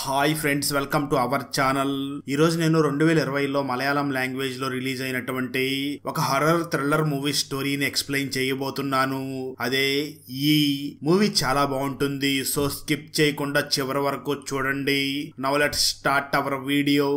Hi friends, welcome to our channel. ఈ రోజు నేను 2020లో మలయాళం లాంగ్వేజ్ లో రిలీజ్ అయినటువంటి ఒక హర్రర్ థ్రిల్లర్ మూవీ స్టోరీని ఎక్స్ప్లెయిన్ చేయబోతున్నాను. అదే ఈ మూవీ చాలా బాగుంటుంది, సో స్కిప్ చేయకుండా చివరి వరకు చూడండి. Now let's start our video.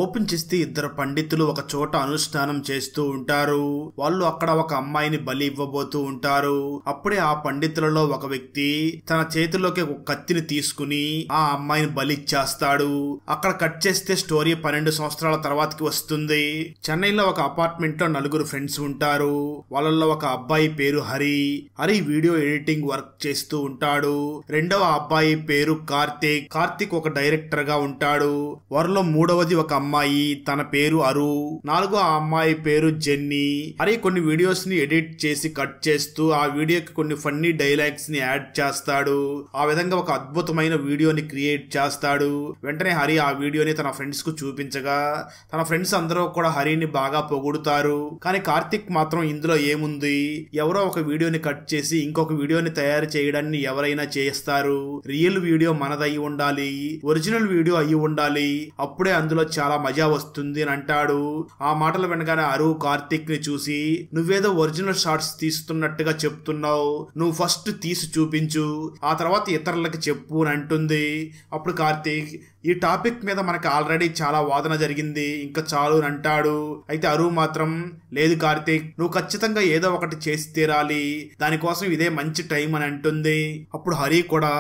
Open చేస్తే ఇద్దరు పండితులు ఒక చోట అనుష్ఠానం చేస్తూ ఉంటారు. వాళ్ళు అక్కడ ఒక అమ్మాయిని బలి ఇవ్వబోతూ ఉంటారు. అప్పుడే ఆ పండితులలో ఒక వ్యక్తి తన చేతిలోకి ఒక కత్తిని తీసుకుని ఆ అమ్మాయిని బలి ఇచ్చేస్తాడు. అక్కడ కట్ చేస్తే స్టోరీ 12 సంవత్సరాల తర్వాతకి వస్తుంది. చెన్నైలో ఒక అపార్ట్మెంట్ లో 4 ఫ్రెండ్స్ ఉంటారు. వాళ్ళల్లో ఒక అబ్బాయి పేరు Hari. Hari video editing work చేస్తూ ఉంటాడు. రెండవ అబ్బాయి పేరు కార్తీక్. కార్తీక్ ఒక డైరెక్టర్ గా ఉంటాడు. వారిలో మూడవది ఒక అమ్మాయి, తన పేరు అరు. 4వ అమ్మాయి పేరు జెన్నీ. హరి కొన్ని వీడియోస్ ని ఎడిట్ చేసి కట్ చేస్తూ ఆ వీడియోకి కొన్ని ఫన్నీ డైలాగ్స్ ని యాడ్ చేస్తాడు. ఆ విధంగా ఒక అద్భుతమైన వీడియోని క్రియేట్ చేస్తాడు. వెంటనే హరి ఆ వీడియోని తన ఫ్రెండ్స్ కు చూపించగా తన ఫ్రెండ్స్ అందరూ కూడా హరిని బాగా పొగుడుతారు. కానీ కార్తిక్ మాత్రం ఇందులో ఏముంది, ఎవరో ఒక వీడియోని కట్ చేసి ఇంకొక వీడియోని తయారు చేయడాన్ని ఎవరైనా చేస్తారు. రియల్ వీడియో మనదై ఉండాలి, ఒరిజినల్ వీడియో అయి ఉండాలి, అప్పుడే అందులో చాలా మజా వస్తుంది అని అంటాడు. ఆ మాటలు వినగానే అరు కార్తిక్ ని చూసి, నువ్వేదో ఒరిజినల్ షాట్స్ తీస్తున్నట్టుగా చెప్తున్నావు, నువ్వు ఫస్ట్ తీసి చూపించు, ఆ తర్వాత ఇతరులకి చెప్పు అని అంటుంది. అప్పుడు కార్తిక్, ఈ టాపిక్ మీద మనకి ఆల్రెడీ చాలా వాదన జరిగింది, ఇంకా చాలు అని అంటాడు. అయితే అరు మాత్రం, లేదు కార్తిక్, నువ్వు ఖచ్చితంగా ఏదో ఒకటి చేసి తీరాలి, దానికోసం ఇదే మంచి టైం అని అంటుంది. అప్పుడు హరి కూడా,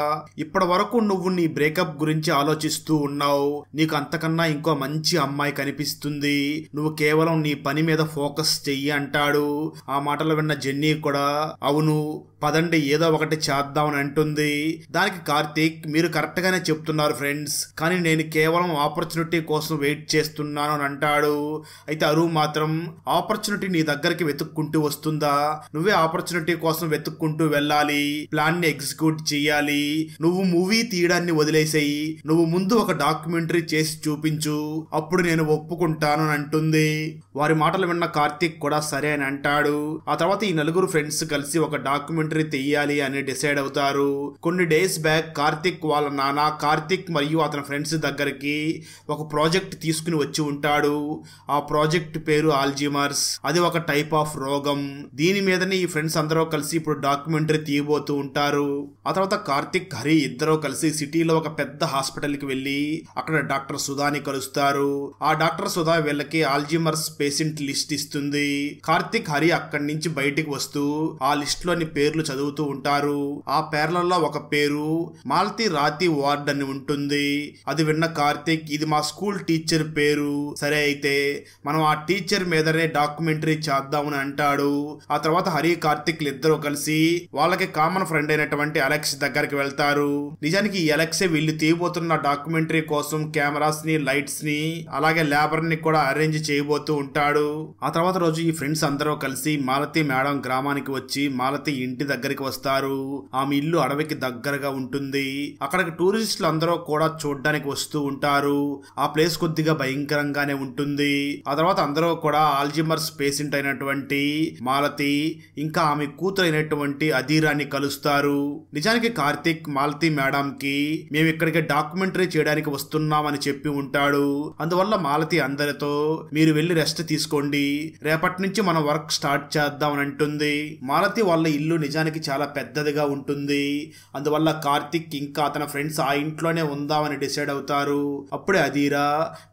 ఇప్పటి వరకు నువ్వు నీ బ్రేకప్ గురించి ఆలోచిస్తూ ఉన్నావు, నీకు అంతకన్నా ఇంకో మంచి అమ్మాయి కనిపిస్తుంది, నువ్వు కేవలం నీ పని మీద ఫోకస్ చెయ్యి అంటాడు. ఆ మాటలు విన్న జెన్నీ కూడా, అవును పదండి ఏదో ఒకటి చేద్దామని అంటుంది. దానికి కార్తీక్, మీరు కరెక్ట్ గానే చెప్తున్నారు ఫ్రెండ్స్, కానీ నేను కేవలం ఆపర్చునిటీ కోసం వెయిట్ చేస్తున్నాను అని అంటాడు. అయితే అరు మాత్రం, ఆపర్చునిటీ నీ దగ్గరికి వెతుక్కుంటూ వస్తుందా, నువ్వే ఆపర్చునిటీ కోసం వెతుక్కుంటూ వెళ్ళాలి, ప్లాన్ ని ఎగ్జిక్యూట్ చెయ్యాలి, నువ్వు మూవీ తీయడాన్ని వదిలేసేయి, నువ్వు ముందు ఒక డాక్యుమెంటరీ చేసి చూపించు, అప్పుడు నేను ఒప్పుకుంటాను అని అంటుంది. వారి మాటలు విన్న కార్తీక్ కూడా సరే అని అంటాడు. ఆ తర్వాత ఈ 4 ఫ్రెండ్స్ కలిసి ఒక డాక్యుమెంటరీ తెయ్యాలి అని డిసైడ్ అవుతారు. కొన్ని డేస్ బ్యాక్ కార్తీక్ వాళ్ళ నాన్న కార్తీక్ మరియు అతని ఫ్రెండ్స్ దగ్గరికి ఒక ప్రాజెక్ట్ తీసుకుని వచ్చి ఉంటాడు. ఆ ప్రాజెక్ట్ పేరు ఆల్జీమర్స్. అది ఒక టైప్ ఆఫ్ రోగం. దీని మీదనే ఈ ఫ్రెండ్స్ అందరూ కలిసి ఇప్పుడు డాక్యుమెంటరీ తీయబోతూ ఉంటారు. ఆ తర్వాత కార్తీక్ హరి ఇద్దరూ కలిసి సిటీలో ఒక పెద్ద హాస్పిటల్ కి వెళ్లి అక్కడ డాక్టర్ సుధాని కలుస్తారు. ఆ డాక్టర్ సుధా వీళ్ళకి ఆల్జీమర్స్ పేషెంట్ లిస్ట్ ఇస్తుంది. కార్తీక్ హరి అక్కడి నుంచి బయటికి వస్తూ ఆ లిస్ట్ లోని పేర్లు చదువుతూ ఉంటారు. ఆ పేర్లలో ఒక పేరు మాల్తి రాతి వార్డ్ అని ఉంటుంది. అది విన్న కార్తీక్, ఇది మా స్కూల్ టీచర్ పేరు, సరే అయితే మనం ఆ టీచర్ మీదనే డాక్యుమెంటరీ చేద్దామని అంటాడు. ఆ తర్వాత హరి కార్తీక్ ఇద్దరు కలిసి వాళ్ళకి కామన్ ఫ్రెండ్ అయినటువంటి అలెక్స్ దగ్గరికి వెళ్తారు. నిజానికి ఈ అలెక్సే వీళ్ళు తీయబోతున్న డాక్యుమెంటరీ కోసం కెమెరాస్ ని, లైట్స్ ని, అలాగే లేబర్ ని కూడా అరేంజ్ చేయబోతూ ఉంటాడు. ఆ తర్వాత రోజు ఈ ఫ్రెండ్స్ అందరూ కలిసి మాలతి మేడం గ్రామానికి వచ్చి మాలతి ఇంటి దగ్గరికి వస్తారు. ఆమె ఇల్లు అడవికి దగ్గరగా ఉంటుంది. అక్కడికి టూరిస్టులు అందరూ కూడా చూడడానికి వస్తూ ఉంటారు. ఆ ప్లేస్ కొద్దిగా భయంకరంగానే ఉంటుంది. ఆ తర్వాత అందరూ కూడా ఆల్జీమర్స్ పేషెంట్ అయినటువంటి మాలతి ఇంకా ఆమె కూతురు అయినటువంటి అధీరాన్ని కలుస్తారు. నిజానికి కార్తీక్ మాలతి మేడం కి మేము ఇక్కడికి డాక్యుమెంటరీ చేయడానికి వస్తున్నామని చెప్పి ఉంటాడు. అందువల్ల మాలతి అందరితో, మీరు వెళ్లి రెస్ట్ తీసుకోండి, రేపటి నుంచి మనం వర్క్ స్టార్ట్ చేద్దాం అని అంటుంది. మాలతి వాళ్ళ ఇల్లు నిజానికి చాలా పెద్దదిగా ఉంటుంది. అందువల్ల కార్తీక్ ఇంకా అతని ఫ్రెండ్స్ ఆ ఇంట్లోనే ఉందామని డిసైడ్ అవుతారు. అప్పుడే అధీరా,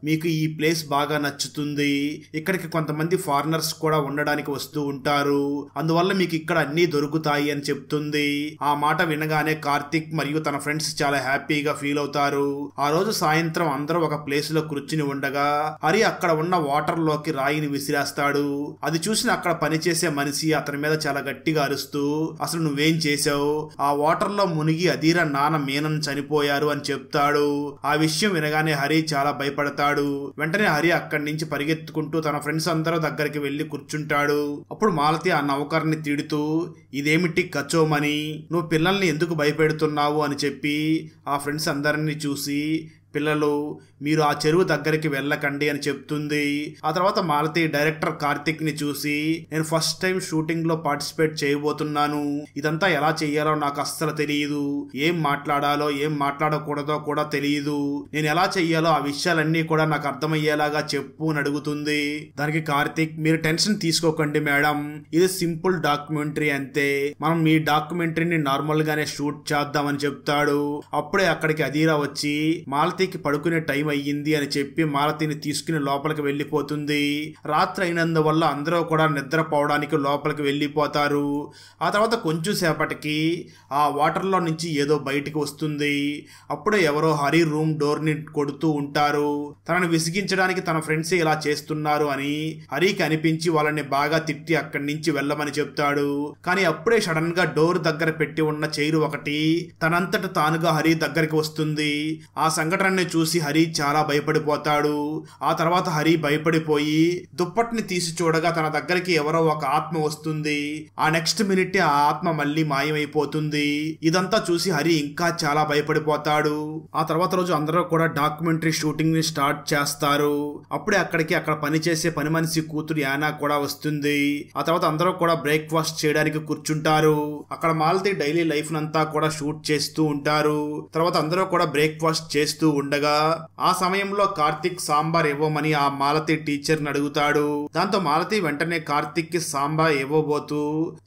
మీకు ఈ ప్లేస్ బాగా నచ్చుతుంది, ఇక్కడికి కొంతమంది ఫారినర్స్ కూడా ఉండడానికి వస్తూ ఉంటారు, అందువల్ల మీకు ఇక్కడ అన్ని దొరుకుతాయి అని చెప్తుంది. ఆ మాట వినగానే కార్తీక్ మరియు తన ఫ్రెండ్స్ చాలా హ్యాపీగా ఫీల్ అవుతారు. ఆ రోజు సాయంత్రం అందరూ ఒక ప్లేస్ లో కూర్చుని ఉండగా హరి అక్కడ ఉన్న వాటర్ లోకి రాయిని విసిరేస్తాడు. అది చూసిన అక్కడ పనిచేసే మనిషి అతని మీద చాలా గట్టిగా అరుస్తూ, అసలు నువ్వేం చేసావు, ఆ వాటర్ లో మునిగి అధీరా నాన్న మీనన్ చనిపోయారు అని చెప్తాడు. ఆ విషయం వినగానే హరి చాలా భయపడతాడు. వెంటనే హరి అక్కడి నుంచి పరిగెత్తుకుంటూ తన ఫ్రెండ్స్ అందరూ దగ్గరికి వెళ్లి కూర్చుంటాడు. అప్పుడు మాలతి ఆ నౌకర్ని తిడుతూ, ఇదేమిటి కచోమని, నువ్వు పిల్లల్ని ఎందుకు భయపెడుతున్నావు అని చెప్పి ఆ ఫ్రెండ్స్ అందరినీ చూసి, పిల్లలు మీరు ఆ చెరువు దగ్గరికి వెళ్ళకండి అని చెప్తుంది. ఆ తర్వాత మాలతి డైరెక్టర్ కార్తిక్ ని చూసి నేను ఫస్ట్ టైం షూటింగ్ లో పార్టిసిపేట్ చేయబోతున్నాను, ఇదంతా ఎలా చెయ్యాలో నాకు అస్సలు తెలియదు, ఏం మాట్లాడాలో ఏం మాట్లాడకూడదో కూడా తెలియదు, నేను ఎలా చెయ్యాలో ఆ విషయాలన్నీ కూడా నాకు అర్థమయ్యేలాగా చెప్పు అని అడుగుతుంది. దానికి కార్తిక్ మీరు టెన్షన్ తీసుకోకండి మేడం, ఇది సింపుల్ డాక్యుమెంటరీ అంతే, మనం మీ డాక్యుమెంటరీని నార్మల్ గానే షూట్ చేద్దామని చెప్తాడు. అప్పుడే అక్కడికి అధీరా వచ్చి మాలతికి పడుకునే టైం అయ్యింది అని చెప్పి మాలతిని తీసుకుని లోపలికి వెళ్ళిపోతుంది. రాత్రి అయినందువల్ల అందరూ కూడా నిద్రపోవడానికి లోపలికి వెళ్ళిపోతారు. ఆ తర్వాత కొంచెం సేపటికి ఆ వాటర్లో నుంచి ఏదో బయటికి వస్తుంది. అప్పుడే ఎవరో హరి రూమ్ డోర్ ని కొడుతూ ఉంటారు. తనని విసిగించడానికి తన ఫ్రెండ్స్ ఇలా చేస్తున్నారు అని హరికి అనిపించి వాళ్ళని బాగా తిట్టి అక్కడి నుంచి వెళ్ళమని చెప్తాడు. కానీ అప్పుడే సడన్ గా డోర్ దగ్గర పెట్టి ఉన్న చైరు ఒకటి తనంతట తానుగా హరి దగ్గరికి వస్తుంది. ఆ సంఘటనని చూసి హరి చాలా భయపడిపోతాడు. ఆ తర్వాత హరి భయపడిపోయి దుప్పటిని తీసి చూడగా తన దగ్గరికి ఎవరో ఒక ఆత్మ వస్తుంది. ఆ నెక్స్ట్ మినిట్ ఆ ఆత్మ మళ్ళీ మాయమైపోతుంది. ఇదంతా చూసి హరి ఇంకా చాలా భయపడిపోతాడు. ఆ తర్వాత రోజు అందరూ కూడా డాక్యుమెంటరీ షూటింగ్ ని స్టార్ట్ చేస్తారు. అప్పుడే అక్కడ పనిచేసే పని మనిషి కూతురు యానా కూడా వస్తుంది. ఆ తర్వాత అందరూ కూడా బ్రేక్ఫాస్ట్ చేయడానికి కూర్చుంటారు. అక్కడ మాలతి డైలీ లైఫ్ నంతా కూడా షూట్ చేస్తూ ఉంటారు. తర్వాత అందరూ కూడా బ్రేక్ఫాస్ట్ చేస్తూ ఉండగా ఆ సమయంలో కార్తిక్ సాంబార్ ఇవ్వమని ఆ మాలతి టీచర్ ని అడుగుతాడు. దాంతో మాలతి వెంటనే కార్తిక్ కి సాంబార్ ఇవ్వబోతూ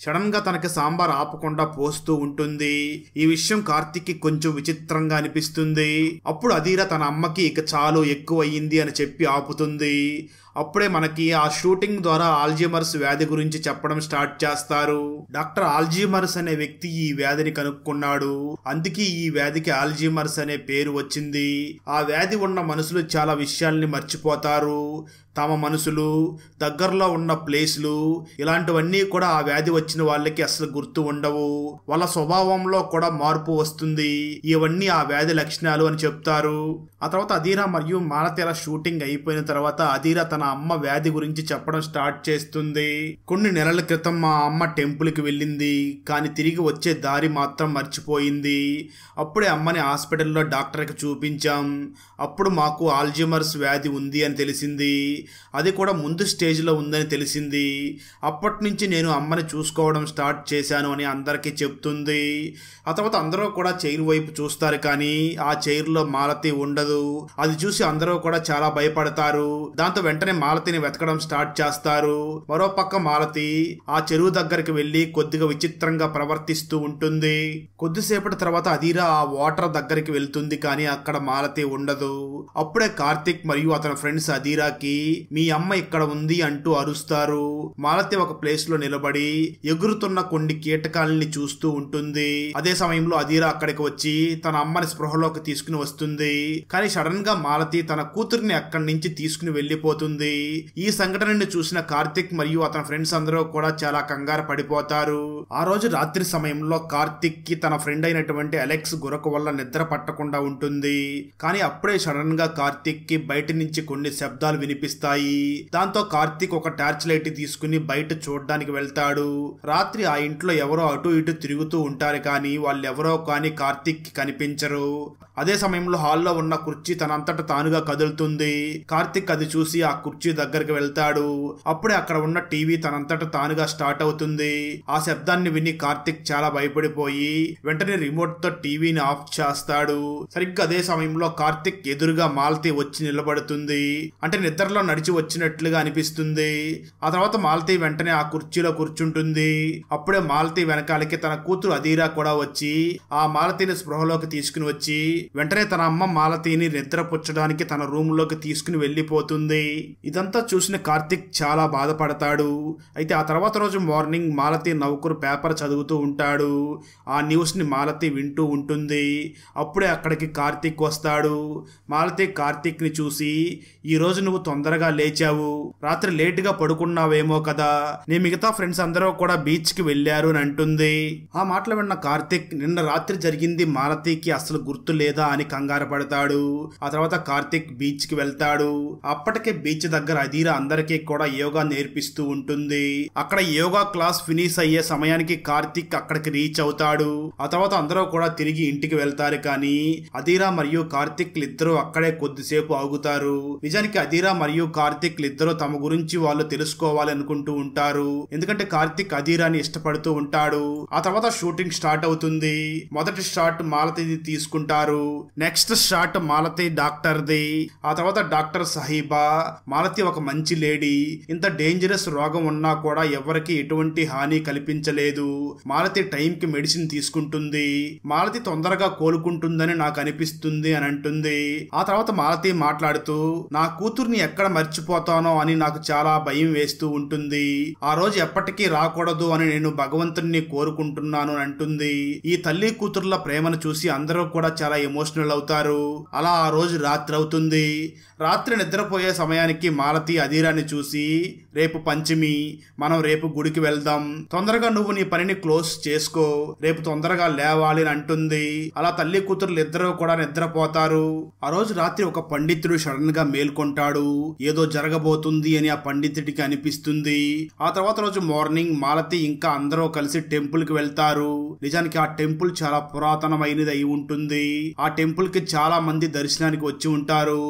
సడన్ గా తనకి సాంబార్ ఆపకుండా పోస్తూ ఉంటుంది. ఈ విషయం కార్తిక్ కి కొంచెం విచిత్రంగా అనిపిస్తుంది. అప్పుడు అధీరా తన అమ్మకి ఇక చాలు ఎక్కువ అయ్యింది అని చెప్పి ఆపుతుంది. అప్పుడే మనకి ఆ షూటింగ్ ద్వారా ఆల్జీమర్స్ వ్యాధి గురించి చెప్పడం స్టార్ట్ చేస్తారు. డాక్టర్ ఆల్జీమర్స్ అనే వ్యక్తి ఈ వ్యాధిని కనుక్కున్నాడు. అందుకే ఈ వ్యాధికి ఆల్జీమర్స్ అనే పేరు వచ్చింది. ఆ వ్యాధి ఉన్న మనుషులు చాలా విషయాల్ని మర్చిపోతారు. తమ మనసులు, దగ్గరలో ఉన్న ప్లేస్లు, ఇలాంటివన్నీ కూడా ఆ వ్యాధి వచ్చిన వాళ్ళకి అసలు గుర్తు ఉండవు. వాళ్ళ స్వభావంలో కూడా మార్పు వస్తుంది. ఇవన్నీ ఆ వ్యాధి లక్షణాలు అని చెప్తారు. ఆ తర్వాత అధీరా మరియు మాలతీల షూటింగ్ అయిపోయిన తర్వాత అధీరా తన అమ్మ వ్యాధి గురించి చెప్పడం స్టార్ట్ చేస్తుంది. కొన్ని నెలల క్రితం మా అమ్మ టెంపుల్ కి వెళ్ళింది, కానీ తిరిగి వచ్చే దారి మాత్రం మర్చిపోయింది. అప్పుడే అమ్మని హాస్పిటల్లో డాక్టర్కి చూపించాం. అప్పుడు మాకు ఆల్జీమర్స్ వ్యాధి ఉంది అని తెలిసింది. అది కూడా ముందు స్టేజ్లో ఉందని తెలిసింది. అప్పటి నుంచి నేను అమ్మని చూసుకోవడం స్టార్ట్ చేశాను అని అందరికీ చెప్తుంది. ఆ తర్వాత అందరూ కూడా చైర్ వైపు చూస్తారు, కానీ ఆ చైర్లో మాలతి ఉండదు. అది చూసి అందరూ కూడా చాలా భయపడతారు. దాంతో వెంటనే మాలతిని వెతకడం స్టార్ట్ చేస్తారు. మరోపక్క మాలతి ఆ చెరువు దగ్గరికి వెళ్లి కొద్దిగా విచిత్రంగా ప్రవర్తిస్తూ ఉంటుంది. కొద్దిసేపటి తర్వాత అధీరా ఆ వాటర్ దగ్గరికి వెళ్తుంది, కానీ అక్కడ మాలతి ఉండదు. అప్పుడే కార్తిక్ మరియు అతని ఫ్రెండ్స్ అధీరాకి మీ అమ్మ ఇక్కడ ఉంది అంటూ అరుస్తారు. మాలతి ఒక ప్లేస్ లో నిలబడి ఎగురుతున్న కొన్ని కీటకాలని చూస్తూ ఉంటుంది. అదే సమయంలో అధీరా అక్కడికి వచ్చి తన అమ్మని స్పృహలోకి తీసుకుని వస్తుంది. కానీ సడన్ గా మాలతి తన కూతురిని అక్కడి నుంచి తీసుకుని వెళ్లిపోతుంది. ఈ సంఘటనని చూసిన కార్తిక్ మరియు అతని ఫ్రెండ్స్ అందరూ కూడా చాలా కంగారు పడిపోతారు. ఆ రోజు రాత్రి సమయంలో కార్తిక్ కి తన ఫ్రెండ్ అయినటువంటి అలెక్స్ గురకు వల్ల నిద్ర పట్టకుండా ఉంటుంది. కానీ అప్పుడే సడన్ గా కార్తిక్ కి బయట నుంచి కొన్ని శబ్దాలు వినిపిస్తాయి. దాంతో కార్తిక్ ఒక టార్చ్ లైట్ తీసుకుని బయట చూడడానికి వెళ్తాడు. రాత్రి ఆ ఇంట్లో ఎవరో అటు ఇటు తిరుగుతూ ఉంటారు, కానీ వాళ్ళెవరో కానీ కార్తిక్ కి కనిపించరు. అదే సమయంలో హాల్లో ఉన్న కుర్చీ తనంతట తానుగా కదులుతుంది. కార్తిక్ అది చూసి ఆ కుర్చీ దగ్గరికి వెళ్తాడు. అప్పుడే అక్కడ ఉన్న టీవీ తనంతట తానుగా స్టార్ట్ అవుతుంది. ఆ శబ్దాన్ని విని కార్తిక్ చాలా భయపడిపోయి వెంటనే రిమోట్ తో టీవీని ఆఫ్ చేస్తాడు. సరిగ్గా అదే సమయంలో కార్తిక్ ఎదురుగా మాలతి వచ్చి నిలబడుతుంది. అంటే నిద్రలో నడిచి వచ్చినట్లుగా అనిపిస్తుంది. ఆ తర్వాత మాలతి వెంటనే ఆ కుర్చీలో కూర్చుంటుంది. అప్పుడే మాలతి వెనకాలకి తన కూతురు అధీరా కూడా వచ్చి ఆ మాలతిని స్పృహలోకి తీసుకుని వచ్చి వెంటనే తన అమ్మ మాలతిని నిద్రపుచ్చడానికి తన రూమ్ లోకి తీసుకుని వెళ్లిపోతుంది. ఇదంతా చూసిన కార్తిక్ చాలా బాధపడతాడు. అయితే ఆ తర్వాత రోజు మార్నింగ్ మాలతి నౌకరు పేపర్ చదువుతూ ఉంటాడు. ఆ న్యూస్ ని మాలతి వింటూ ఉంటుంది. అప్పుడే అక్కడికి కార్తిక్ వస్తాడు. మాలతి కార్తిక్ ని చూసి ఈ రోజు నువ్వు తొందరగా తొందరగా లేచావు? రాత్రి లేటుగా పడుకున్నావేమో కదా, నీ మిగతా ఫ్రెండ్స్ అందరూ కూడా బీచ్ కి వెళ్లారు అని అంటుంది. ఆ మాటలు విన్న కార్తిక్ నిన్న రాత్రి జరిగింది మాలతీకి అసలు గుర్తు లేదా అని కంగారు పడతాడు. ఆ తర్వాత కార్తిక్ బీచ్ కి వెళ్తాడు. అప్పటికే బీచ్ దగ్గర అధీరా అందరికీ కూడా యోగా నేర్పిస్తూ ఉంటుంది. అక్కడ యోగా క్లాస్ ఫినిష్ అయ్యే సమయానికి కార్తిక్ అక్కడికి రీచ్ అవుతాడు. ఆ తర్వాత అందరూ కూడా తిరిగి ఇంటికి వెళ్తారు. కానీ అధీరా మరియు కార్తిక్ ఇద్దరు అక్కడే కొద్దిసేపు ఆగుతారు. నిజానికి అధీరా మరియు కార్తిక్ ఇద్దరు తమ గురించి వాళ్ళు తెలుసుకోవాలి అనుకుంటూ ఉంటారు. ఎందుకంటే కార్తిక్ అధీరాని ఇష్టపడుతూ ఉంటాడు. ఆ తర్వాత షూటింగ్ స్టార్ట్ అవుతుంది. మొదటి షాట్ మాలతిది తీసుకుంటారు. నెక్స్ట్ షాట్ మాలతి డాక్టర్ది. ఆ తర్వాత డాక్టర్ సాహిబా. మాలతి ఒక మంచి లేడీ. ఇంత డేంజరస్ రోగం ఉన్నా కూడా ఎవరికి ఎటువంటి హాని కల్పించలేదు. మాలతి టైంకి మెడిసిన్ తీసుకుంటుంది. మాలతి తొందరగా కోలుకుంటుందని నాకు అనిపిస్తుంది అని అంటుంది. ఆ తర్వాత మాలతి మాట్లాడుతూ నా కూతుర్ని ఎక్కడ మర్చిపోతానో అని నాకు చాలా భయం వేస్తూ ఉంటుంది. ఆ రోజు ఎప్పటికీ రాకూడదు అని నేను భగవంతుని కోరుకుంటున్నాను అని అంటుంది. ఈ తల్లి కూతుర్ల ప్రేమను చూసి అందరూ కూడా చాలా ఎమోషనల్ అవుతారు. అలా ఆ రోజు రాత్రి అవుతుంది. రాత్రి నిద్రపోయే సమయానికి మాలతి అధీరాని చూసి రేపు పంచమి, మనం రేపు గుడికి వెళ్దాం, తొందరగా నువ్వు నీ పనిని క్లోజ్ చేసుకో, రేపు తొందరగా లేవాలి అని అంటుంది. అలా తల్లి కూతురులు ఇద్దరు కూడా నిద్రపోతారు. ఆ రోజు రాత్రి ఒక పండితుడు సడన్ గా మేల్కొంటాడు. ఏదో జరగబోతుంది అని ఆ పండితుడికి అనిపిస్తుంది. ఆ తర్వాత రోజు మార్నింగ్ మాలతి ఇంకా అందరూ కలిసి టెంపుల్ కి వెళ్తారు. నిజానికి ఆ టెంపుల్ చాలా పురాతనమైనది అయి ఉంటుంది. ఆ టెంపుల్ కి చాలా మంది దర్శనానికి వచ్చి ఉంటారు.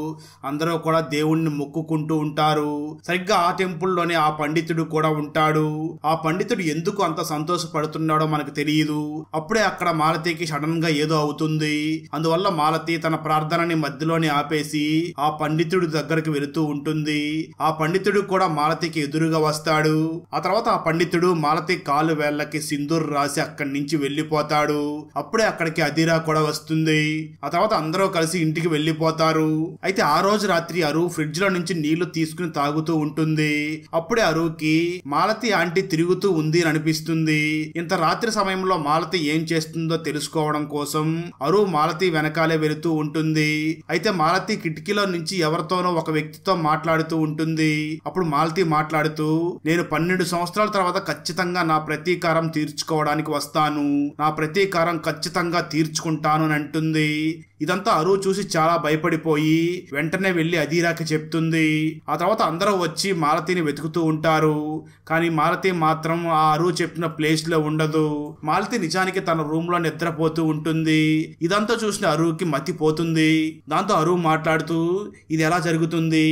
అందరూ కూడా దేవుణ్ణి మొక్కుకుంటూ ఉంటారు. సరిగ్గా ఆ టెంపుల్ లోనే ఆ పండితుడు కూడా ఉంటాడు. ఆ పండితుడు ఎందుకు అంత సంతోషపడుతున్నాడో మనకు తెలియదు. అప్పుడే అక్కడ మాలతికి సడన్ గా ఏదో అవుతుంది. అందువల్ల మాలతి తన ప్రార్థనని మధ్యలోనే ఆపేసి ఆ పండితుడి దగ్గరికి వెళుతూ ఉంటుంది. ఆ పండితుడు కూడా మాలతికి ఎదురుగా వస్తాడు. ఆ తర్వాత ఆ పండితుడు మాలతి కాలు వేళ్లకి సింధూర్ రాసి అక్కడి నుంచి వెళ్లిపోతాడు. అప్పుడే అక్కడికి అధీరా కూడా వస్తుంది. ఆ తర్వాత అందరూ కలిసి ఇంటికి వెళ్లిపోతారు. అయితే ఆ రోజు రాత్రి అరు ఫ్రిడ్జ్ లో నుంచి నీళ్లు తీసుకుని తాగుతూ ఉంటుంది. అప్పుడే అరుకి మాలతి ఆంటీ తిరుగుతూ ఉంది అని అనిపిస్తుంది. ఇంత రాత్రి సమయంలో మాలతి ఏం చేస్తుందో తెలుసుకోవడం కోసం అరు మాలతి వెనకాలే వెళుతూ ఉంటుంది. అయితే మాలతి కిటికీలో నుంచి ఎవరితోనో ఒక వ్యక్తితో మాట్లాడుతూ ఉంటుంది. అప్పుడు మాలతి మాట్లాడుతూ నేను 12 సంవత్సరాల తర్వాత ఖచ్చితంగా నా ప్రతీకారం తీర్చుకోవడానికి వస్తాను, నా ప్రతీకారం ఖచ్చితంగా తీర్చుకుంటాను అని అంటుంది. ఇదంతా అరు చూసి చాలా భయపడిపోయి వెంటనే వెళ్లి అధీరాకి చెప్తుంది. ఆ తర్వాత అందరూ వచ్చి మాలతిని వెతుకుతూ ఉంటారు. కానీ మాలతి మాత్రం ఆ అరు చెప్పిన ప్లేస్ లో ఉండదు. మాలతి నిజానికి తన రూమ్ లో నిద్రపోతూ ఉంటుంది. ఇదంతా చూసిన అరుకి మతిపోతుంది. దాంతో అరు మాట్లాడుతూ ఇది ఎలా జరుగుతుంది,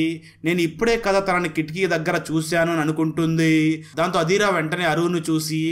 నేను ఇప్పుడే కదా తనని కిటికీ దగ్గర చూశాను అని అనుకుంటుంది. దాంతో అధీరా వెంటనే అరువును చూసి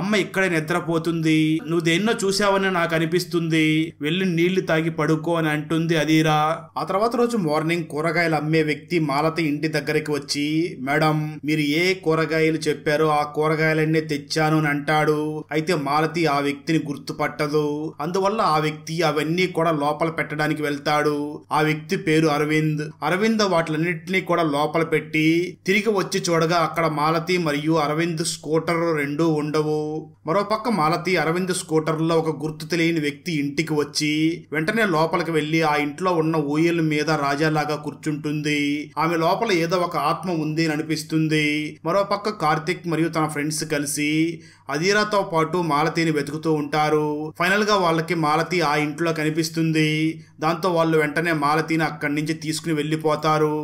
అమ్మ ఇక్కడే నిద్రపోతుంది, నువ్వు దేన్నో చూసావని నాకు అనిపిస్తుంది, వెళ్ళి నీళ్లు తాగి పడుకో అని అంటుంది అధీరా. ఆ తర్వాత రోజు మార్నింగ్ కూరగాయలు అమ్మే వ్యక్తి మాలతి ఇంటి దగ్గరికి వచ్చి మేడం మీరు ఏ కూరగాయలు చెప్పారో ఆ కూరగాయలన్నీ తెచ్చాను అని అంటాడు. అయితే మాలతి ఆ వ్యక్తిని గుర్తుపట్టదు. అందువల్ల ఆ వ్యక్తి అవన్నీ కూడా లోపల పెట్టడానికి వెళ్తాడు. ఆ వ్యక్తి పేరు అరవింద్. అరవింద్ వాటిలన్నింటినీ కూడా లోపల పెట్టి తిరిగి వచ్చి చూడగా అక్కడ మాలతి మరియు అరవింద్ స్కూటర్ రెండూ ఉండవు. మరోపక్క మాలతి అరవింద్ స్కూటర్ లో ఒక గుర్తు తెలియని వ్యక్తి ఇంటికి వచ్చి వెంటనే లోపలికి వెళ్లి ఆ ఇంట్లో ఉన్న ఊయల మీద రాజాలాగా కూర్చుంటుంది. ఆమె లోపల ఏదో ఒక ఆత్మ ఉంది అని అనిపిస్తుంది. మరోపక్క కార్తిక్ మరియు తన ఫ్రెండ్స్ కలిసి అధీరాతో పాటు మాలతిని వెతుకుతూ ఉంటారు. ఫైనల్ గా వాళ్ళకి మాలతి ఆ ఇంట్లో కనిపిస్తుంది. దాంతో వాళ్ళు వెంటనే మాలతిని అక్కడి నుంచి తీసుకుని వెళ్లిపోతారు.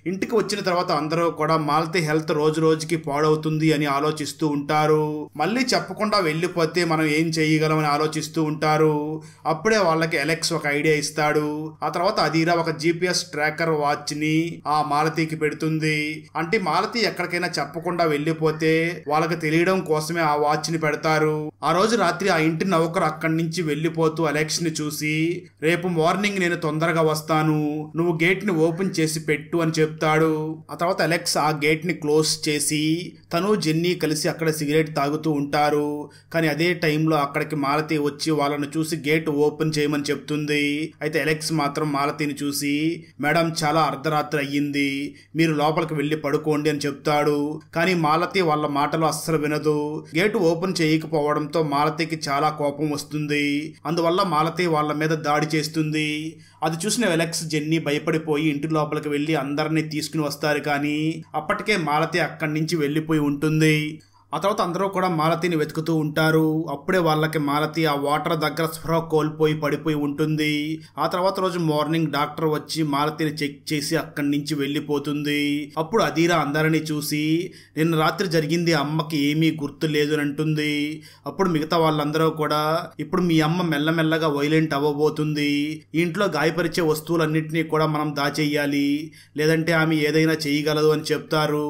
ఇంటికి వచ్చిన తర్వాత అందరూ కూడా మాలతి హెల్త్ రోజు రోజుకి పాడవుతుంది అని ఆలోచిస్తూ ఉంటారు. మళ్ళీ చెప్పకుండా వెళ్లిపోతే మనం ఏం చేయగలం అని ఆలోచిస్తూ ఉంటారు. అప్పుడే వాళ్ళకి అలెక్స్ ఒక ఐడియా ఇస్తాడు. ఆ తర్వాత అధీరా ఒక GPS ట్రాకర్ వాచ్ ని ఆ మాలతికి పెడుతుంది. అంటే మాలతి ఎక్కడికైనా చెప్పకుండా వెళ్లిపోతే వాళ్ళకి తెలియడం కోసమే ఆ వాచ్ ని పెడతారు. ఆ రోజు రాత్రి ఆ ఇంటి నౌకరు అక్కడి నుంచి వెళ్లిపోతూ అలెక్స్ ని చూసి రేపు మార్నింగ్ నేను తొందరగా వస్తాను, నువ్వు గేట్ ని ఓపెన్ చేసి పెట్టు అని చెప్తాడు. ఆ తర్వాత అలెక్స్ ఆ గేట్ ని క్లోజ్ చేసి తను జెన్నీ కలిసి అక్కడ సిగరెట్ తాగుతూ ఉంటారు. కానీ అదే టైంలో అక్కడికి మాలతి వచ్చి వాళ్ళను చూసి గేట్ ఓపెన్ చేయమని చెప్తుంది. ఉంటుంది. అయితే అలెక్స్ మాత్రం మాలతిని చూసి, మేడం చాలా అర్ధరాత్రి అయ్యింది, మీరు లోపలికి వెళ్ళి పడుకోండి అని చెప్తాడు. కానీ మాలతి వాళ్ళ మాటలు అస్సలు వినదు. గేటు ఓపెన్ చేయకపోవడంతో మాలతికి చాలా కోపం వస్తుంది. అందువల్ల మాలతి వాళ్ళ మీద దాడి చేస్తుంది. అది చూసిన అలెక్స్, జెన్నీ భయపడిపోయి ఇంటి లోపలికి వెళ్ళి అందరినీ తీసుకుని వస్తారు. కానీ అప్పటికే మాలతి అక్కడి నుంచి వెళ్ళిపోయి ఉంటుంది. ఆ తర్వాత అందరూ కూడా మాలతిని వెతుకుతూ ఉంటారు. అప్పుడే వాళ్ళకి మాలతి ఆ వాటర్ దగ్గర స్పృహ కోల్పోయి పడిపోయి ఉంటుంది. ఆ తర్వాత రోజు మార్నింగ్ డాక్టర్ వచ్చి మాలతిని చెక్ చేసి అక్కడి నుంచి వెళ్ళిపోతుంది. అప్పుడు అధీరా అందరినీ చూసి, నిన్న రాత్రి జరిగింది అమ్మకి ఏమీ గుర్తు లేదు అని అంటుంది. అప్పుడు మిగతా వాళ్ళందరూ కూడా, ఇప్పుడు మీ అమ్మ మెల్లమెల్లగా వైలెంట్ అవ్వబోతుంది, ఈ ఇంట్లో గాయపరిచే వస్తువులన్నింటినీ కూడా మనం దాచేయాలి, లేదంటే ఆమె ఏదైనా చేయగలదు అని చెప్తారు.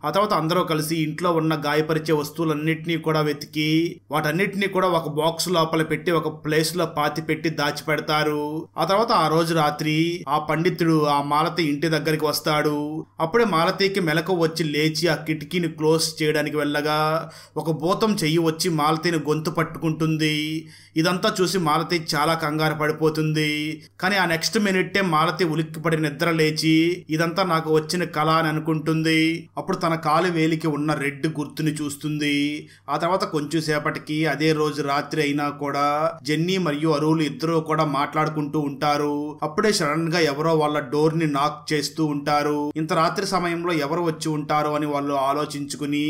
ఆ తర్వాత అందరూ కలిసి ఇంట్లో ఉన్న గాయపరిచే వస్తువులన్నిటినీ కూడా వెతికి వాటన్నిటినీ కూడా ఒక బాక్స్ లోపల పెట్టి ఒక ప్లేస్ లో పాతి పెట్టి దాచిపెడతారు. ఆ తర్వాత ఆ రోజు రాత్రి ఆ పండితుడు ఆ మాలతి ఇంటి దగ్గరికి వస్తాడు. అప్పుడే మాలతికి మెలకు వచ్చి లేచి ఆ కిటికీని క్లోజ్ చేయడానికి వెళ్ళగా ఒక భూతం చెయ్యి వచ్చి మాలతిని గొంతు పట్టుకుంటుంది. ఇదంతా చూసి మాలతి చాలా కంగారు పడిపోతుంది. కానీ ఆ నెక్స్ట్ మినిట్టే మాలతి ఉలిక్కిపడి నిద్ర లేచి ఇదంతా నాకు వచ్చిన కళ అని అనుకుంటుంది. అప్పుడు తన కాలు వేలికి ఉన్న రెడ్ గుర్తుని చూస్తుంది. ఆ తర్వాత కొంచెం సేపటికి అదే రోజు రాత్రి అయినా కూడా జెన్నీ మరియు అరువులు ఇద్దరు కూడా మాట్లాడుకుంటూ ఉంటారు. అప్పుడే సడన్ గా ఎవరో వాళ్ళ డోర్ ని నాక్ చేస్తూ ఉంటారు. ఇంత రాత్రి సమయంలో ఎవరు వచ్చి ఉంటారు అని వాళ్ళు ఆలోచించుకుని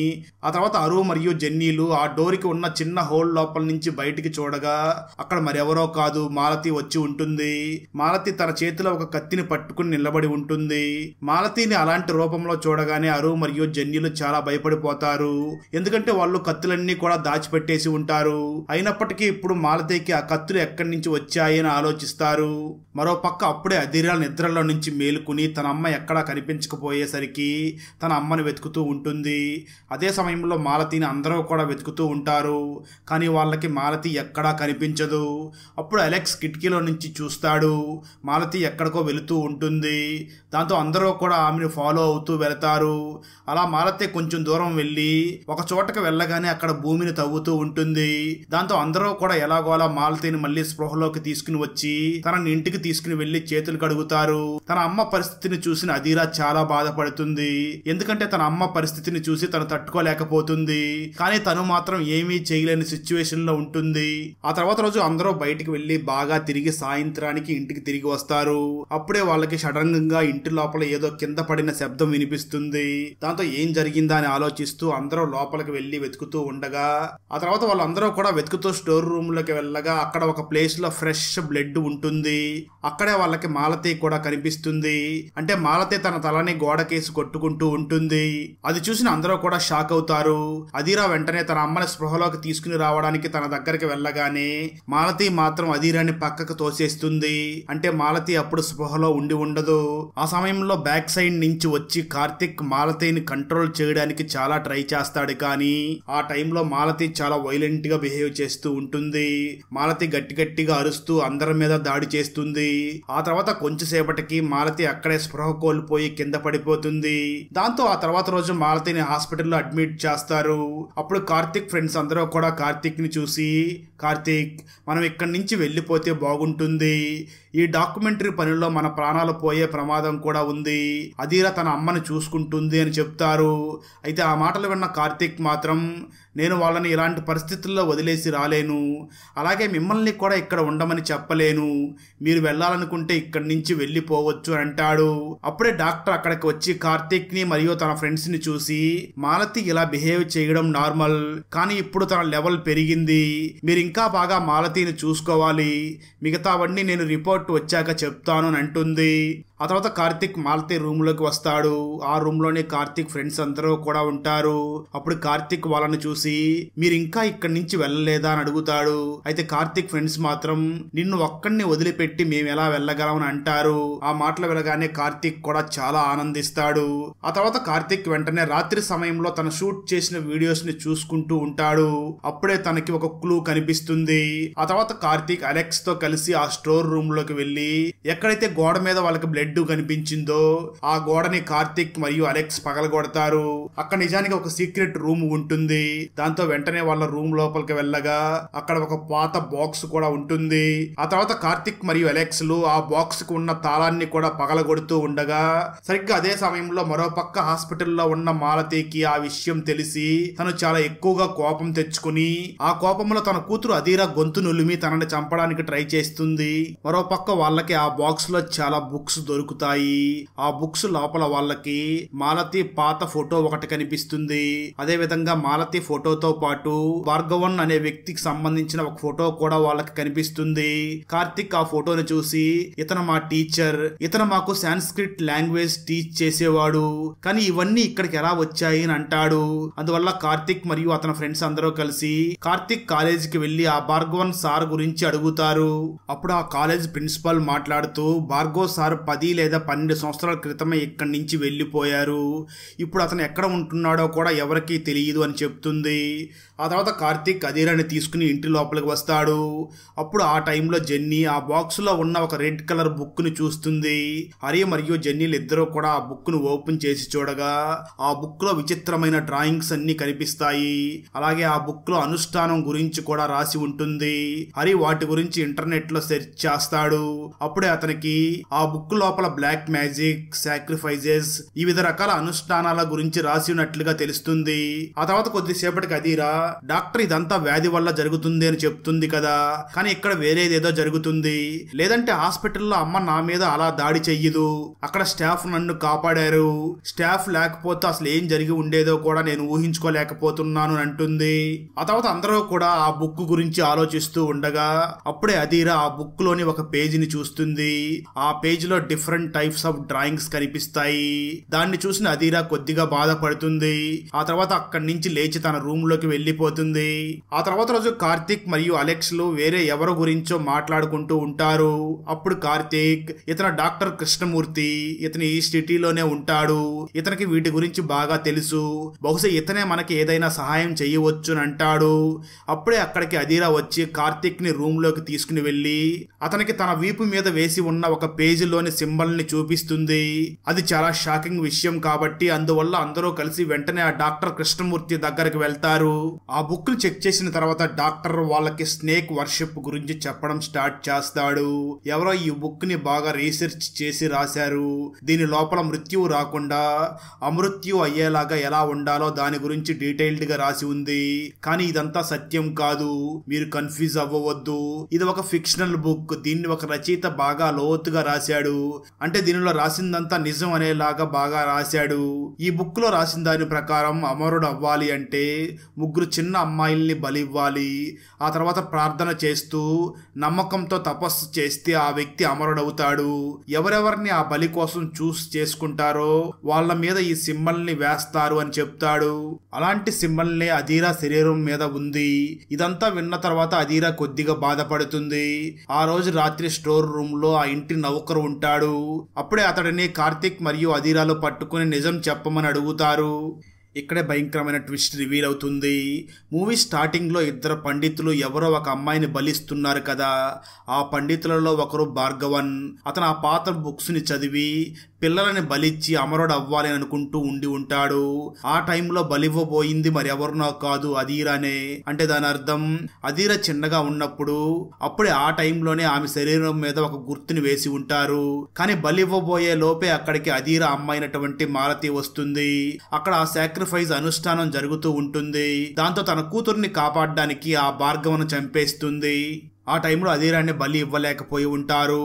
ఆ తర్వాత అరువు మరియు జెన్నీలు ఆ డోర్ కి ఉన్న చిన్న హోల్ లోపల నుంచి బయటికి చూడగా అక్కడ మరెవరో కాదు, మాలతి వచ్చి ఉంటుంది. మాలతి తన చేతిలో ఒక కత్తిని పట్టుకుని నిలబడి ఉంటుంది. మాలతిని అలాంటి రూపంలో చూడగానే అరువు మరియు జెన్నీలు చాలా భయపడిపోతారు. ఎందుకంటే వాళ్ళు కత్తులన్నీ కూడా దాచిపెట్టేసి ఉంటారు. అయినప్పటికీ ఇప్పుడు మాలతికి ఆ కత్తులు ఎక్కడి నుంచి వచ్చాయి అని ఆలోచిస్తారు. మరో పక్క అప్పుడే అధీరా నిద్రలో నుంచి మేలుకుని తన అమ్మ ఎక్కడా కనిపించకపోయేసరికి తన అమ్మని వెతుకుతూ ఉంటుంది. అదే సమయంలో మాలతిని అందరూ కూడా వెతుకుతూ ఉంటారు. కానీ వాళ్ళకి మాలతి ఎక్కడా కనిపించదు. అప్పుడు అలెక్స్ కిటికీలో నుంచి చూస్తాడు. మాలతి ఎక్కడికో వెళుతూ ఉంటుంది. దాంతో అందరూ కూడా ఆమెను ఫాలో అవుతూ వెళతారు. అలా మాలతి కొంచెం దూరం వెళ్ళి ఒక చోటకి వెళ్ళగానే అక్కడ భూమిని తవ్వుతూ ఉంటుంది. దాంతో అందరూ కూడా ఎలాగోలా మాలతిని మళ్ళీ స్పృహలోకి తీసుకుని వచ్చి తనని ఇంటికి తీసుకుని వెళ్లి చేతులు కడుగుతారు. తన అమ్మ పరిస్థితిని చూసిన అధీరా చాలా బాధపడుతుంది. ఎందుకంటే తన అమ్మ పరిస్థితిని చూసి తను తట్టుకోలేకపోతుంది. కానీ తను మాత్రం ఏమీ చేయలేని సిచ్యువేషన్ లో ఉంటుంది. ఆ తర్వాత రోజు అందరూ బయటికి వెళ్లి బాగా తిరిగి సాయంత్రానికి ఇంటికి తిరిగి వస్తారు. అప్పుడే వాళ్ళకి సడన్ గా ఇంటి లోపల ఏదో కింద పడిన శబ్దం వినిపిస్తుంది. దాంతో ఏం జరిగిందా అని ఆలోచిస్తూ అందరూ లోపలికి వెళ్లి వెతుకుతూ ఉండగా ఆ తర్వాత వాళ్ళందరూ కూడా వెతుకుతూ స్టోర్ రూమ్ లోకి వెళ్ళగా అక్కడ ఒక ప్లేస్ లో ఫ్రెష్ బ్లడ్ ఉంటుంది. అక్కడే వాళ్ళకి మాలతి కూడా కనిపిస్తుంది. అంటే మాలతి తన తలని గోడకేసి కొట్టుకుంటూ ఉంటుంది. అది చూసిన అందరూ కూడా షాక్ అవుతారు. అధీరా వెంటనే తన అమ్మని స్పృహలోకి తీసుకుని రావడానికి తన దగ్గరికి వెళ్ళగానే మాలతి మాత్రం అధీరాని పక్కకు తోసేస్తుంది. అంటే మాలతి అప్పుడు స్పృహలో ఉండి ఉండదు. ఆ సమయంలో బ్యాక్ సైడ్ నుంచి వచ్చి కార్తిక్ మాలతిని కంట్రోల్ చేయడానికి చాలా ట్రై చేస్తాడు. కానీ ఆ టైంలో మాలతి చాలా వైలెంట్ గా బిహేవ్ చేస్తూ ఉంటుంది. మాలతి గట్టి గట్టిగా అరుస్తూ అందరి మీద దాడి చేస్తుంది. ఆ తర్వాత కొంచెం సేపటికి మాలతి అక్కడే స్పృహ కోల్పోయి కింద పడిపోతుంది. దాంతో ఆ తర్వాత రోజు మాలతిని హాస్పిటల్లో అడ్మిట్ చేస్తారు. అప్పుడు కార్తిక్ ఫ్రెండ్స్ అందరూ కూడా కార్తిక్ ని చూసి, కార్తిక్ మనం ఇక్కడి నుంచి వెళ్ళిపోతే బాగుంటుంది, ఈ డాక్యుమెంటరీ పనిలో మన ప్రాణాలు పోయే ప్రమాదం కూడా ఉంది, అధీరా తన అమ్మని చూసుకుంటుంది అని చెప్తారు. అయితే ఆ మాటలు విన్న కార్తిక్ మాత్రం, నేను వాళ్ళని ఇలాంటి పరిస్థితుల్లో వదిలేసి రాలేను, అలాగే మిమ్మల్ని కూడా ఇక్కడ ఉండమని చెప్పలేను, మీరు వెళ్ళాలనుకుంటే ఇక్కడి నుంచి వెళ్ళిపోవచ్చు అని అంటాడు. అప్పుడే డాక్టర్ అక్కడికి వచ్చి కార్తిక్ ని మరియు తన ఫ్రెండ్స్ ని చూసి, మాలతి ఇలా బిహేవ్ చేయడం నార్మల్, కానీ ఇప్పుడు తన లెవెల్ పెరిగింది, మీరు ఇంకా బాగా మాలతిని చూసుకోవాలి, మిగతావన్నీ నేను రిపోర్ట్ వచ్చాక చెప్తాను అని అంటుంది. ఆ తర్వాత కార్తిక్ మాలతి రూమ్ లోకి వస్తాడు. ఆ రూమ్ లోనే కార్తిక్ ఫ్రెండ్స్ అందరూ కూడా ఉంటారు. అప్పుడు కార్తిక్ వాళ్ళని చూసి, మీరు ఇంకా ఇక్కడి నుంచి వెళ్ళలేదా అని అడుగుతాడు. అయితే కార్తిక్ ఫ్రెండ్స్ మాత్రం, నిన్ను ఒక్కడిని వదిలిపెట్టి మేము ఎలా వెళ్ళగలం అని అంటారు. ఆ మాటలు వినగానే కార్తిక్ కూడా చాలా ఆనందిస్తాడు. ఆ తర్వాత కార్తిక్ వెంటనే రాత్రి సమయంలో తన షూట్ చేసిన వీడియోస్ ని చూసుకుంటూ ఉంటాడు. అప్పుడే తనకి ఒక క్లూ కనిపిస్తుంది. ఆ తర్వాత కార్తిక్ అలెక్స్ తో కలిసి ఆ స్టోర్ రూమ్ లోకి వెళ్ళి ఎక్కడైతే గోడ మీద వాళ్ళకి బ్లడ్ రెడ్ కనిపించిందో ఆ గోడని కార్తిక్ మరియు అలెక్స్ పగలగొడతారు. అక్కడ నిజానికి ఒక సీక్రెట్ రూమ్ ఉంటుంది. దాంతో వెంటనే వాళ్ళ రూమ్ లోపలికి వెళ్ళగా అక్కడ ఒక పాత బాక్స్ కూడా ఉంటుంది. ఆ తర్వాత కార్తిక్ మరియు అలెక్స్ లు ఆ బాక్స్ కు ఉన్న తాళాన్ని కూడా పగలగొడుతూ ఉండగా సరిగ్గా అదే సమయంలో మరో పక్క హాస్పిటల్లో ఉన్న మాలతికి ఆ విషయం తెలిసి తను చాలా ఎక్కువగా కోపం తెచ్చుకుని ఆ కోపంలో తన కూతురు అధీరా గొంతు నులిమి తనని చంపడానికి ట్రై చేస్తుంది. మరో పక్క వాళ్ళకి ఆ బాక్స్ లో చాలా బుక్స్ దొరుకుతాయి. ఆ బుక్స్ లోపల వాళ్ళకి మాలతి పాత ఫోటో ఒకటి కనిపిస్తుంది. అదే విధంగా మాలతి ఫోటోతో పాటు భార్గవన్ అనే వ్యక్తికి సంబంధించిన ఒక ఫోటో కూడా వాళ్ళకి కనిపిస్తుంది. కార్తిక్ ఆ ఫోటోని చూసి ఇతను మా టీచర్, ఇతను మాకు సాంస్క్రిట్ లాంగ్వేజ్ టీచ్ చేసేవాడు, కానీ ఇవన్నీ ఇక్కడికి ఎలా వచ్చాయి అని అంటాడు. అందువల్ల కార్తిక్ మరియు అతని ఫ్రెండ్స్ అందరూ కలిసి కార్తిక్ కాలేజీకి వెళ్లి ఆ భార్గవన్ సార్ గురించి అడుగుతారు. అప్పుడు ఆ కాలేజ్ ప్రిన్సిపల్ మాట్లాడుతూ భార్గవ్ సార్ 10 లేదా 12 సంవత్సరాల క్రితమే ఇక్కడి నుంచి వెళ్లిపోయారు, ఇప్పుడు అతను ఎక్కడ ఉంటున్నాడో కూడా ఎవరికీ తెలియదు అని చెప్తుంది. ఆ తర్వాత కార్తిక్ అధీరాని తీసుకుని ఇంటి లోపలికి వస్తాడు. అప్పుడు ఆ టైంలో జెన్నీ ఆ బాక్స్ లో ఉన్న ఒక రెడ్ కలర్ బుక్ ని చూస్తుంది. హరి మరియు జెన్నీలు ఇద్దరు కూడా ఆ బుక్ ను ఓపెన్ చేసి చూడగా ఆ బుక్ లో విచిత్రమైన డ్రాయింగ్స్ అన్ని కనిపిస్తాయి. అలాగే ఆ బుక్ లో అనుష్ఠానం గురించి కూడా రాసి ఉంటుంది. హరి వాటి గురించి ఇంటర్నెట్ లో సెర్చ్ చేస్తాడు. అప్పుడే అతనికి ఆ బుక్ లోపల బ్లాక్ మ్యాజిక్, సాక్రిఫైజెస్, వివిధ రకాల అనుష్ఠానాల గురించి రాసి ఉన్నట్లుగా తెలుస్తుంది. ఆ తర్వాత కొద్దిసేపటికి అధీరా డాక్టర్ ఇదంతా వ్యాధి వల్ల జరుగుతుంది అని చెప్తుంది కదా, కానీ ఇక్కడ వేరేదేదో జరుగుతుంది. లేదంటే హాస్పిటల్లో అమ్మ నా మీద అలా దాడి చెయ్యదు, అక్కడ స్టాఫ్ నన్ను కాపాడారు, స్టాఫ్ లేకపోతే అసలు ఏం జరిగి ఉండేదో కూడా నేను ఊహించుకోలేకపోతున్నాను అంటుంది. ఆ తర్వాత అందరూ కూడా ఆ బుక్ గురించి ఆలోచిస్తూ ఉండగా అప్పుడే అధీరా ఆ బుక్ లోని ఒక పేజీని చూస్తుంది. ఆ పేజ్ లో డిఫరెంట్ టైప్స్ ఆఫ్ డ్రాయింగ్స్ కనిపిస్తాయి. దాన్ని చూసిన అధీరా కొద్దిగా బాధపడుతుంది. ఆ తర్వాత అక్కడి నుంచి లేచి తన రూమ్ లోకి వెళ్లిపోతుంది. ఆ తర్వాత రోజు కార్తిక్ మరియు అలెక్స్ లు వేరే ఎవరి గురించో మాట్లాడుకుంటూ ఉంటారు. అప్పుడు కార్తిక్ ఇతను డాక్టర్ కృష్ణమూర్తి, ఇతను ఈ సిటీలోనే ఉంటాడు, ఇతనికి వీటి గురించి బాగా తెలుసు, బహుశా ఇతనే మనకి ఏదైనా సహాయం చేయవచ్చు అని అంటాడు. అప్పుడే అక్కడికి అధీరా వచ్చి కార్తిక్ ని రూమ్ లోకి తీసుకుని వెళ్లి అతనికి తన వీపు మీద వేసి ఉన్న ఒక పేజీలోని సింబల్ ని చూపిస్తుంది. అది చాలా షాకింగ్ విషయం కాబట్టి అందువల్ల అందరూ కలిసి వెంటనే ఆ డాక్టర్ కృష్ణమూర్తి దగ్గరికి వెళ్తారు. ఆ బుక్ ని చెక్ చేసిన తర్వాత డాక్టర్ వాళ్ళకి స్నేక్ వర్షిప్ గురించి చెప్పడం స్టార్ట్ చేస్తాడు. ఎవరో ఈ బుక్ ని బాగా రీసెర్చ్ చేసి రాశారు. దీని లోపల మృత్యువు రాకుండా అమృత్యు అయ్యేలాగా ఎలా ఉండాలో దాని గురించి డీటెయిల్డ్ గా రాసి ఉంది. కానీ ఇదంతా సత్యం కాదు, మీరు కన్ఫ్యూజ్ అవ్వవద్దు, ఇది ఒక ఫిక్షనల్ బుక్, దీన్ని ఒక రచయిత బాగా లోతుగా రాశాడు, అంటే దీనిలో రాసిందంతా నిజం అనేలాగా బాగా రాశాడు. ఈ బుక్ లో రాసిన దాని ప్రకారం అమరుడు అవ్వాలి అంటే 3 చిన్న అమ్మాయిల్ని బలివ్వాలి, ఆ తర్వాత ప్రార్థన చేస్తూ నమ్మకంతో తపస్సు చేస్తే ఆ వ్యక్తి అమరుడవుతాడు. ఎవరెవరిని ఆ బలి కోసం చూస్ చేసుకుంటారో వాళ్ళ మీద ఈ సింబల్ ని వేస్తారు అని చెప్తాడు. అలాంటి సింబల్ నే అధీరా శరీరం మీద ఉంది. ఇదంతా విన్న తర్వాత అధీరా కొద్దిగా బాధపడుతుంది. ఆ రోజు రాత్రి స్టోర్ రూమ్ లో ఆ ఇంటి నౌకరు ఉంటాడు. అప్పుడే అతడిని కార్తిక్ మరియు అధీరాలు పట్టుకుని నిజం చెప్పమని అడుగుతారు. ఇక్కడే భయంకరమైన ట్విస్ట్ రివీల్ అవుతుంది. మూవీ స్టార్టింగ్ లో 2 పండితులు ఎవరో ఒక అమ్మాయిని బలిస్తున్నారు కదా, ఆ పండితులలో ఒకరు భార్గవన్. అతను ఆ పాత బుక్స్ ని చదివి పిల్లలని బలిచ్చి అమరుడు అవ్వాలి అనుకుంటూ ఉండి ఉంటాడు. ఆ టైంలో బలివ్వబోయింది మరి ఎవరినో కాదు, అధీరానే. అంటే దాని అర్థం అధీరా చిన్నగా ఉన్నప్పుడు అప్పుడే ఆ టైంలోనే ఆమె శరీరం మీద ఒక గుర్తుని వేసి ఉంటారు. కానీ బలివ్వబోయే లోపే అక్కడికి అధీరా అమ్మాయినటువంటి మాలతి వస్తుంది. అక్కడ ఆ సాక్రిఫైస్ అనుష్ఠానం జరుగుతూ ఉంటుంది. దాంతో తన కూతుర్ని కాపాడడానికి ఆ భార్గవను చంపేస్తుంది. ఆ టైంలో అధీరాన్ని బలి ఇవ్వలేకపోయి ఉంటారు.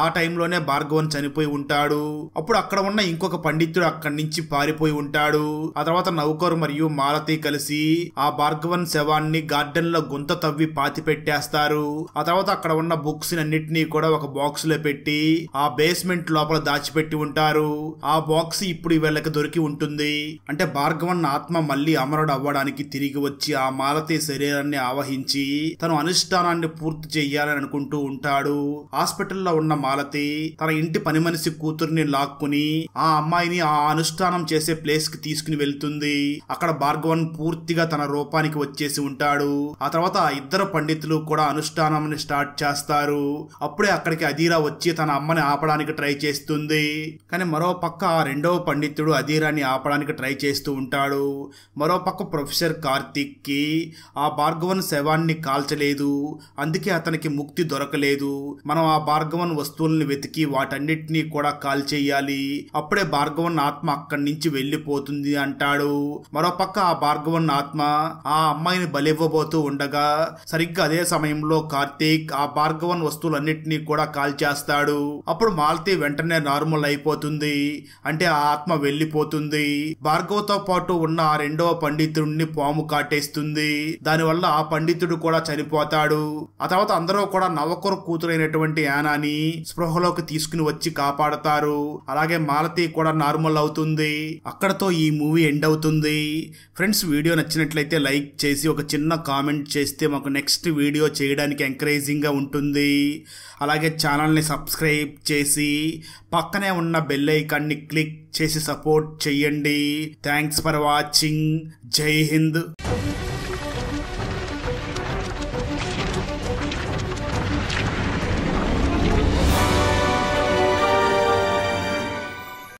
ఆ టైంలోనే భార్గవన్ చనిపోయి ఉంటాడు. అప్పుడు అక్కడ ఉన్న ఇంకొక పండితుడు అక్కడి నుంచి పారిపోయి ఉంటాడు. ఆ తర్వాత నౌకరు మరియు మాలతి కలిసి ఆ భార్గవన్ శవాన్ని గార్డెన్ లో గుంత తవ్వి పాతి పెట్టేస్తారు. ఆ తర్వాత అక్కడ ఉన్న బుక్స్ అన్నిటినీ కూడా ఒక బాక్స్ లో పెట్టి ఆ బేస్మెంట్ లోపల దాచిపెట్టి ఉంటారు. ఆ బాక్స్ ఇప్పుడు వీళ్ళకి దొరికి ఉంటుంది. అంటే భార్గవన్ ఆత్మ మళ్ళీ అమరుడు అవ్వడానికి తిరిగి వచ్చి ఆ మాలతి శరీరాన్ని ఆవహించి తను అనుష్ఠానాన్ని పూర్తి పూర్తి చెయ్యాలని అనుకుంటూ ఉంటాడు. హాస్పిటల్లో ఉన్న మాలతి తన ఇంటి పని మనిషి కూతుర్ని లాక్కుని ఆ అమ్మాయిని ఆ అనుష్ఠానం చేసే ప్లేస్ కి తీసుకుని వెళ్తుంది. అక్కడ భార్గవన్ పూర్తిగా తన రూపానికి వచ్చేసి ఉంటాడు. ఆ తర్వాత ఆ ఇద్దరు పండితులు కూడా అనుష్ఠానం స్టార్ట్ చేస్తారు. అప్పుడే అక్కడికి అధీరా వచ్చి తన అమ్మని ఆపడానికి ట్రై చేస్తుంది. కానీ మరో పక్క ఆ రెండవ పండితుడు అధీరాని ఆపడానికి ట్రై చేస్తూ ఉంటాడు. మరో పక్క ప్రొఫెసర్ కార్తిక్ కి ఆ భార్గవన్ శవాన్ని కాల్చలేదు, అందుకే అతనికి ముక్తి దొరకలేదు. మనం ఆ భార్గవన్ వస్తువుల్ని వెతికి వాటన్నిటినీ కూడా కాల్చేయాలి, అప్పుడే భార్గవన్ ఆత్మ అక్కడి నుంచి వెళ్లిపోతుంది అంటాడు. మరోపక్క ఆ భార్గవన్ ఆత్మ ఆ అమ్మాయిని బలివ్వబోతూ ఉండగా సరిగ్గా అదే సమయంలో కార్తీక్ ఆ భార్గవన్ వస్తువులన్నిటినీ కూడా కాల్చేస్తాడు. అప్పుడు మాలతి వెంటనే నార్మల్ అయిపోతుంది, అంటే ఆ ఆత్మ వెళ్లిపోతుంది. భార్గవతో పాటు ఉన్న ఆ రెండవ పండితుడిని పాము కాటేస్తుంది. దానివల్ల ఆ పండితుడు కూడా చనిపోతాడు. ఆ తర్వాత అందరూ కూడా నవకూర కూతురైనటువంటి యానాని స్పృహలోకి తీసుకుని వచ్చి కాపాడతారు. అలాగే మాలతి కూడా నార్మల్ అవుతుంది. అక్కడతో ఈ మూవీ ఎండ్ అవుతుంది. ఫ్రెండ్స్, వీడియో నచ్చినట్లయితే లైక్ చేసి ఒక చిన్న కామెంట్ చేస్తే మాకు నెక్స్ట్ వీడియో చేయడానికి ఎంకరేజింగ్ గా ఉంటుంది. అలాగే ఛానల్ని సబ్స్క్రైబ్ చేసి పక్కనే ఉన్న బెల్ ఐకాన్ని క్లిక్ చేసి సపోర్ట్ చెయ్యండి. Thanks for watching. జై హింద్.